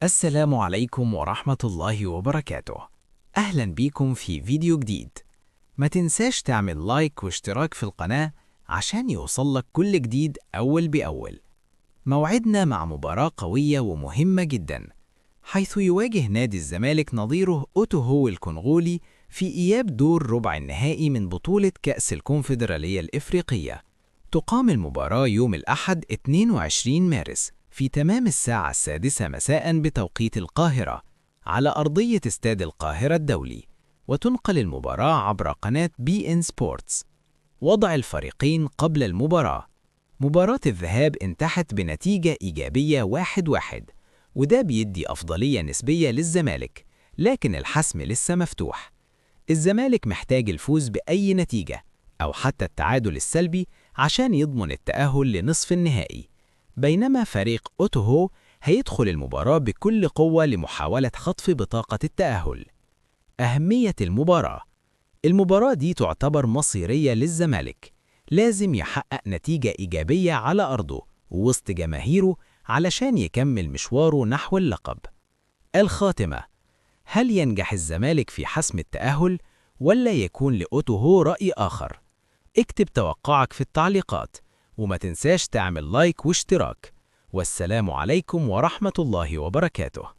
السلام عليكم ورحمة الله وبركاته. أهلا بيكم في فيديو جديد. ما تنساش تعمل لايك واشتراك في القناة عشان يوصلك كل جديد أول بأول. موعدنا مع مباراة قوية ومهمة جدا، حيث يواجه نادي الزمالك نظيره أوتوهو الكونغولي في إياب دور ربع النهائي من بطولة كأس الكونفدرالية الإفريقية. تقام المباراة يوم الأحد 22 مارس في تمام الساعة 6 مساء بتوقيت القاهرة على أرضية استاد القاهرة الدولي، وتنقل المباراة عبر قناة بي إن سبورتس. وضع الفريقين قبل المباراة: مباراة الذهاب انتهت بنتيجة إيجابية 1-1، وده بيدي أفضلية نسبية للزمالك، لكن الحسم لسه مفتوح. الزمالك محتاج الفوز بأي نتيجة أو حتى التعادل السلبي عشان يضمن التأهل لنصف النهائي، بينما فريق أوتوهو هيدخل المباراة بكل قوة لمحاولة خطف بطاقة التأهل. أهمية المباراة: المباراة دي تعتبر مصيرية للزمالك، لازم يحقق نتيجة إيجابية على أرضه ووسط جماهيره علشان يكمل مشواره نحو اللقب. الخاتمة: هل ينجح الزمالك في حسم التأهل ولا يكون لأوتوهو رأي آخر؟ اكتب توقعك في التعليقات، وما تنساش تعمل لايك واشتراك. والسلام عليكم ورحمة الله وبركاته.